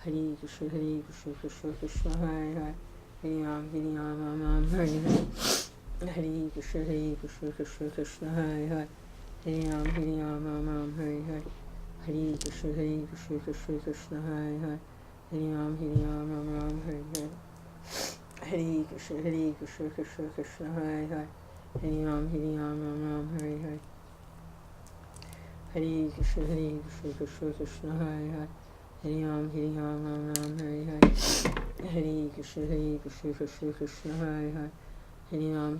Hare Krishna, Krishna Krishna, Hare Hare, Hare Ram, Hare Hare. Hare Krishna, Krishna Krishna, Hare Hare, Hare Ram, Hare Hare. Hare Krishna, Krishna Krishna, Hare Hare, Hare Ram, Hare Hare. Hare Krishna, Krishna Krishna, Hare Hare, Hare Ram, Hare Hare. Hare Krishna, Krishna Krishna, Hare Hare, Hare Ram, Hare Hare. Hare Krishna, Krishna Krishna, Hare Hare, Hare Ram,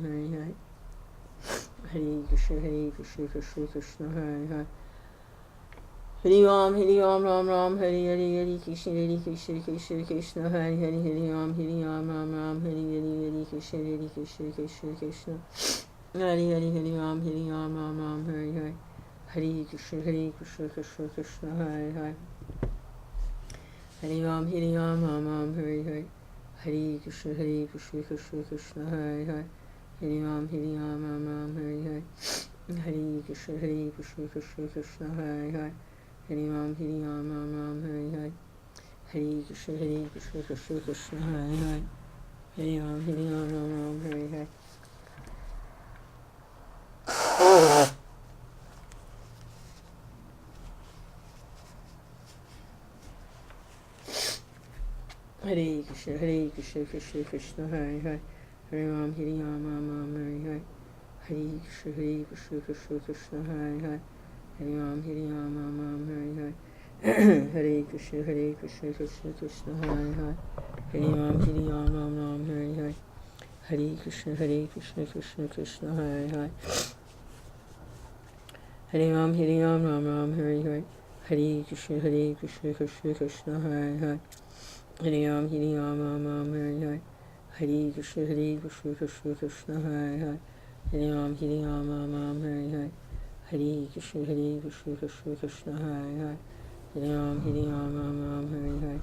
Hare Hare. Hare Krishna, Krishna Krishna, Hare Hare, Hare Ram, Ram, Hare Hare, Hare Krishna, Krishna, Hare Hare, Hare Ram, Ram, Hare Hare, Hare Krishna, Krishna, Hare Hare, Hare Ram, Hare Hare. Hare Krishna, Krishna Krishna, Hare Hare, Hare Ram, Hare Hare. Hare Krishna, Krishna Krishna, Hare Hare, Hare Ram, Hare Hare. Hare Krishna, Krishna Krishna, Hare Hare, Hare Ram, Hare Hare. Hare Krishna, Krishna Krishna, Hare Hare, Hare Ram, Hare Hare. Hare Krishna, Krishna Krishna, Hare Hare, Hare Ram, Hare Hare. Hare Krishna, Krishna Krishna, Hare Hare, Hare Ram, Hare Hare. Hare Krishna, Krishna Krishna, Hare Hare, Hare Ram, Hare Hare. Hare Krishna, Krishna Krishna, Hare Hare, Hare Ram, Hare Hare. Hare Krishna, Krishna Krishna, Hare Hare, Hare Ram, Hare Hare. Hare Krishna, Krishna Krishna, Hare Hare, Hare Ram, Hare Hare.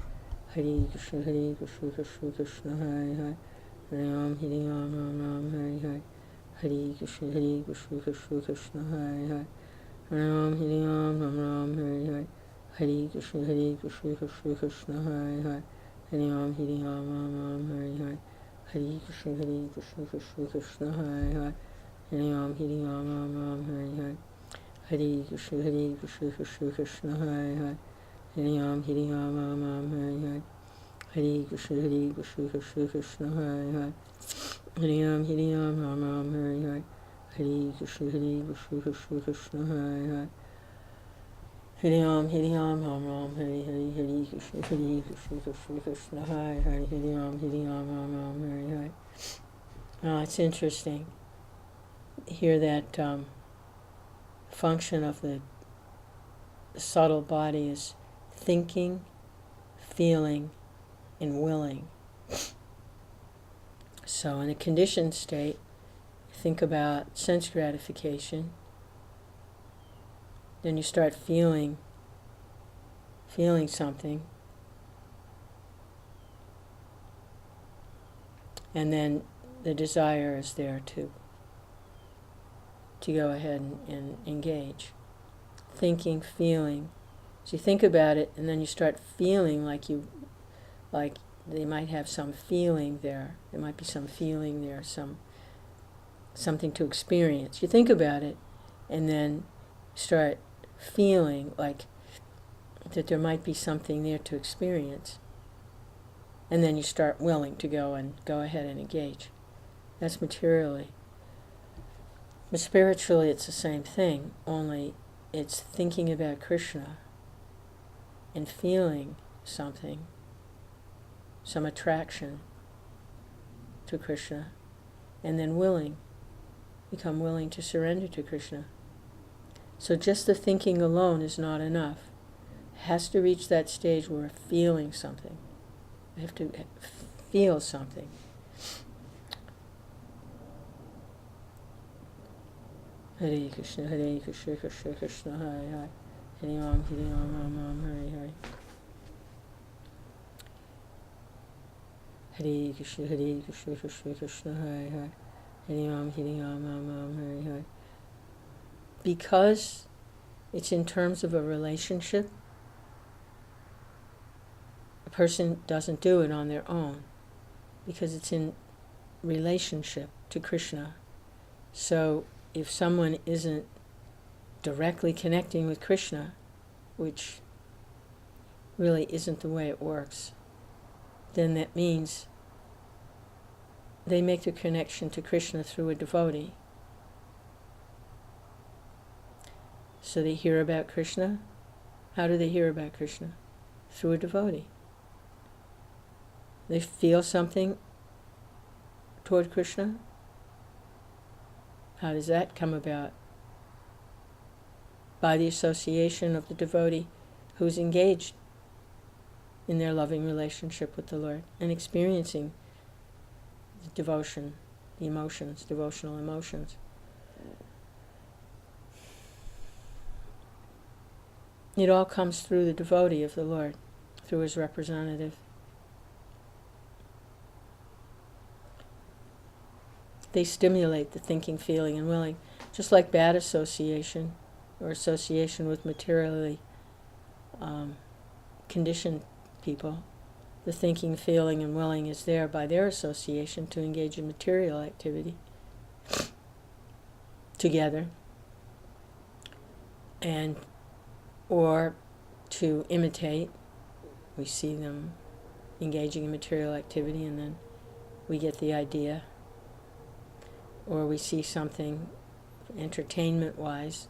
Hare Krishna, Krishna Krishna, Hare Hare, Hare Ram, Hare Hare. Hare Krishna, Krishna Krishna, Hare Hare, Hare Ram, Hare Hare. Hare Krishna, Krishna Krishna, Hare Hare, Hare Ram, Hare Hare. Hare Krishna, Krishna Krishna, Hare Hare, Hare Ram, Hare Hare. Hare Krishna, Krishna Krishna, Hare Hare, Hare Ram, Hare Hare. Hare Krishna, Krishna Krishna, Hare Hare, Hare Ram, Hare Hare. Hare Krishna, Krishna Krishna, Hare Hare, Hare Ram, Hare Hare. Hare Krishna, Krishna Krishna, Hare Hare, Hare Ram, Hare Hare. Hare Krishna, Krishna Krishna, Hare Hare, Hare Ram, Hare Hare. It's interesting. Hear that function of the subtle body is thinking, feeling, and willing. So in a conditioned state, think about sense gratification. Then you start feeling something. And then the desire is there to go ahead and engage. Thinking, feeling. So you think about it, and then you start feeling like they might have some feeling there. There might be some feeling there, something to experience. You think about it, and then start feeling like that there might be something there to experience. And then you start willing to go ahead and engage. That's materially. But spiritually it's the same thing, only it's thinking about Krishna and feeling something, some attraction to Krishna, and then become willing to surrender to Krishna. So just the thinking alone is not enough. It has to reach that stage where we're feeling something. We have to feel something. Hare Krishna, Krishna Krishna, Hare Hare, Hare Ram, Hare Hare. Hare Krishna, Krishna Krishna, Hare Hare, Hare Ram, Hare Hare. Because it's in terms of a relationship, person doesn't do it on their own because it's in relationship to Krishna. So if someone isn't directly connecting with Krishna, which really isn't the way it works, then that means they make the connection to Krishna through a devotee. So they hear about Krishna. How do they hear about Krishna? Through a devotee. They feel something toward Krishna. How does that come about? By the association of the devotee who's engaged in their loving relationship with the Lord and experiencing the devotion, the emotions, devotional emotions. It all comes through the devotee of the Lord, through his representative. They stimulate the thinking, feeling, and willing, just like bad association or association with materially conditioned people. The thinking, feeling, and willing is there by their association to engage in material activity together, and or to imitate. We see them engaging in material activity and then we get the idea, or we see something entertainment-wise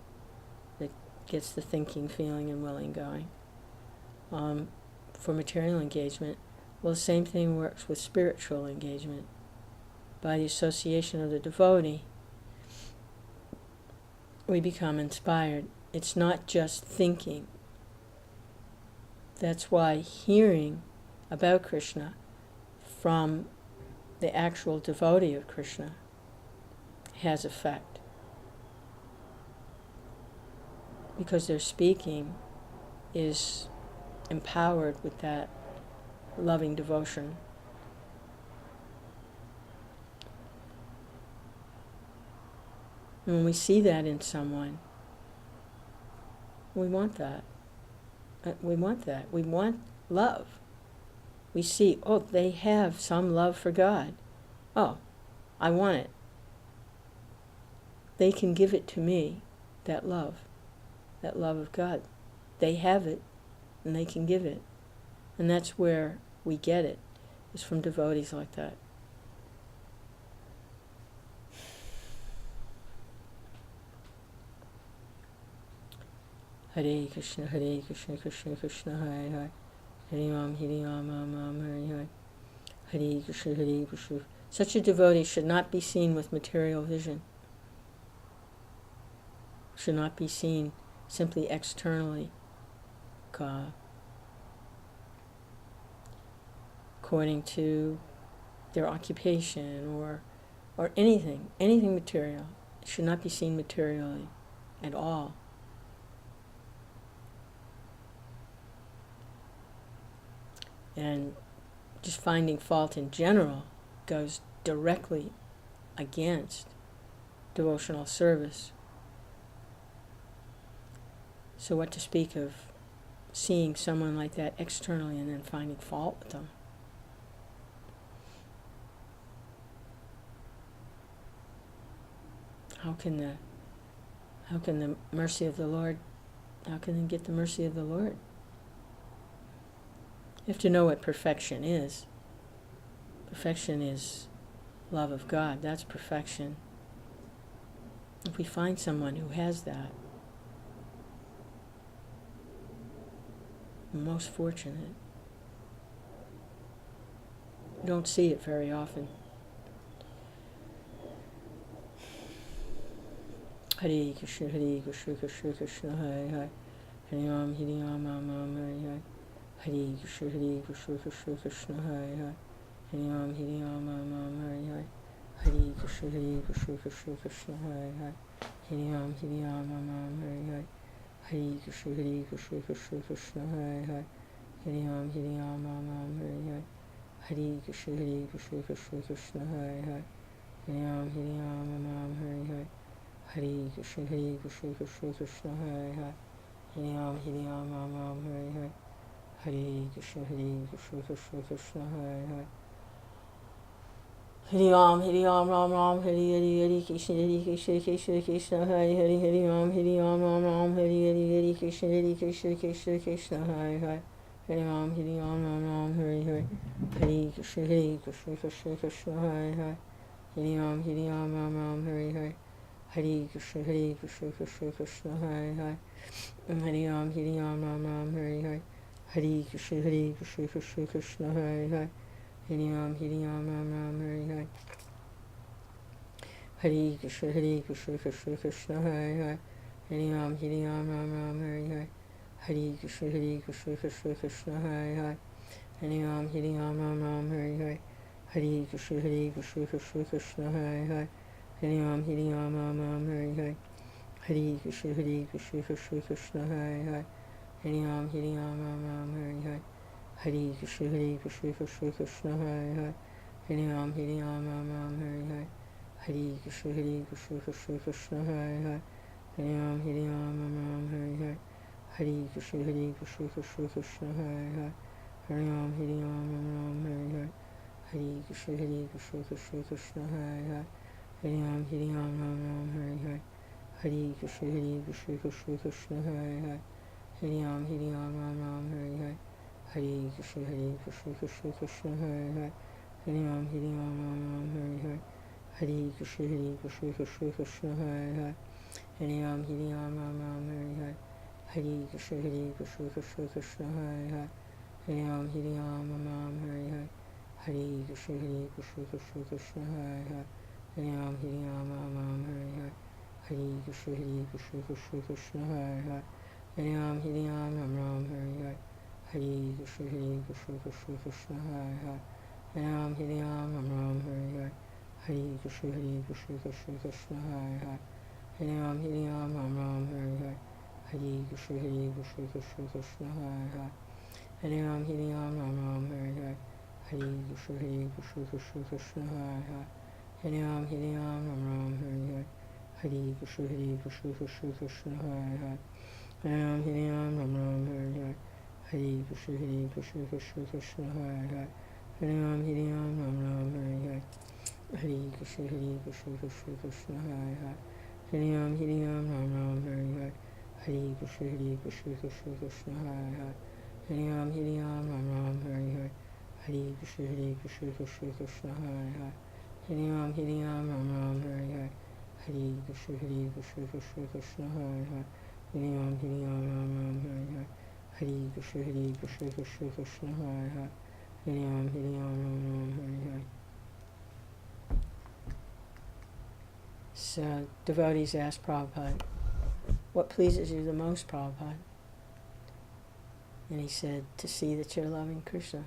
that gets the thinking, feeling, and willing going. For material engagement, well, the same thing works with spiritual engagement. By the association of the devotee, we become inspired. It's not just thinking. That's why hearing about Krishna from the actual devotee of Krishna has effect. Because their speaking is empowered with that loving devotion. And when we see that in someone, we want that. We want that. We want love. We see, oh, they have some love for God. Oh, I want it. They can give it to me, that love of God. They have it, and they can give it. And that's where we get it, is from devotees like that. Hare Krishna, Krishna Krishna, Hare Hare. Hare Ram, Hare Hare. Hare Krishna, Hare Krishna. Such a devotee should not be seen with material vision. Should not be seen simply externally, according to their occupation or anything material. It should not be seen materially at all. And just finding fault in general goes directly against devotional service. So what to speak of seeing someone like that externally and then finding fault with them? How can the mercy of the Lord, how can they get the mercy of the Lord? You have to know what perfection is. Perfection is love of God. That's perfection. If we find someone who has that, we're most fortunate. We don't see it very often. Hare Krishna, Krishna Krishna, Hare Hare. Hare Ram, Hare Hare. Hare Krishna, Krishna Krishna, Hare Hare. Hare Ram, Hare Hare. Hare Krishna, Krishna Krishna, Hare Hare. Hare Ram, Hare Hare. Hare Krishna, Krishna Krishna, Hare Hare. Hare Ram, Hare Hare. Hare Krishna, Krishna Krishna, Hare Hare. Hare Ram, Hare Hare. Hare Krishna, Krishna Krishna, Hare Hare. Hare Ram, Hare Hare. Hare Krishna, Krishna Krishna, Hare Hare. Hare Ram, Ram Ram, Hare Hare, Krishna Krishna, Krishna Hare Hare, Hare Ram, Ram Ram, Hare Hare, Krishna Krishna, Krishna Hare Hare. Hare Ram, Ram Ram, Hare Hare, Hare Krishna, Krishna Krishna, Hare Hare. Hare Ram, Ram Ram, Hare Hare, Hare Krishna, Krishna Krishna, Hare Hare. Hare Ram, Ram Ram, Hare Hare, Hare Krishna, Krishna Krishna, Hare Hare. Hare Ram, Ram Ram, Hare Hare, Hare Krishna, Krishna Krishna, Hare Hare. Hare Ram, Ram Ram, Hare Hare, Hare Krishna, Krishna Krishna, Hare Hare. Hare Ram, Ram Ram, Hare Hare, Hare Krishna, Krishna Krishna, Hare Hare. Hare Ram, Ram Ram, Hare Hare, Hare Krishna, Krishna Krishna, Hare Hare. Hare Ram, Ram Ram, Hare Hare, Hare Krishna, Krishna Krishna, Hare Hare. Hare Ram, Ram Ram, Hare Hare, Hare Krishna, Krishna Krishna, Hare Hare. Hare Ram, Ram Ram, Hare Hare, Hare Krishna, Krishna Krishna, Hare Hare. Hare Ram, Ram Ram, Hare Hare, Hare Krishna, Krishna Krishna, Hare Hare. Hare Ram, Ram Ram, Hare Hare, Hare Krishna, Krishna Krishna, Hare Hare. Hare Ram, Ram Ram, Hare Hare, Hare Krishna, Krishna Krishna, Hare Hare. Hare Ram, Ram Ram, Hare Hare, Hare Krishna, Krishna Krishna, Hare Hare. Hare Ram, Ram Ram, Hare Hare, Hare Krishna, Krishna Krishna, Hare Hare. Hare Ram, Ram Ram, Hare Hare, Hare Krishna, Krishna Krishna, Hare Hare. Hare Ram, Ram Ram, Hare Hare, Hare Krishna, Krishna Krishna, Hare Hare. Hare Ram, Ram Ram, Hare Hare, Hare Krishna, Krishna Krishna, Hare Hare. Hare Ram, Ram Ram, Hare Hare, Hare Krishna, Krishna Krishna, Hare Hare. Hare Ram, Ram Ram, Hare Hare, Hare Krishna, Krishna Krishna, Hare Hare. Hare Ram, Ram Ram, Hare Hare, Hare Krishna, Krishna Krishna, Hare Hare. Hare Ram, Ram Ram, Hare Hare, Hare Krishna, Krishna Krishna, Hare Hare. Hare Ram, Ram Ram, Hare Hare, Hare Krishna, Krishna Krishna, Hare Hare. Hare Ram, Ram Ram, Hare Hare, Hare Krishna, Krishna Krishna, Hare Hare. Hare Ram, Ram Ram, Hare Hare, Hare Krishna, Krishna Krishna, Hare Hare. Hare Ram, Ram Ram, Hare Hare, Hare Krishna, Krishna Krishna, Hare Hare. Hare Ram, Ram Ram, Hare Hare, Hare Krishna, Krishna Krishna, Hare Hare. Hare Ram, Ram Ram, Hare Hare, Hare Krishna, Krishna Krishna, Hare Hare. Hare Ram, Ram Ram, Hare Hare. So devotees asked Prabhupada, what pleases you the most, Prabhupada? And he said, to see that you're loving Krishna.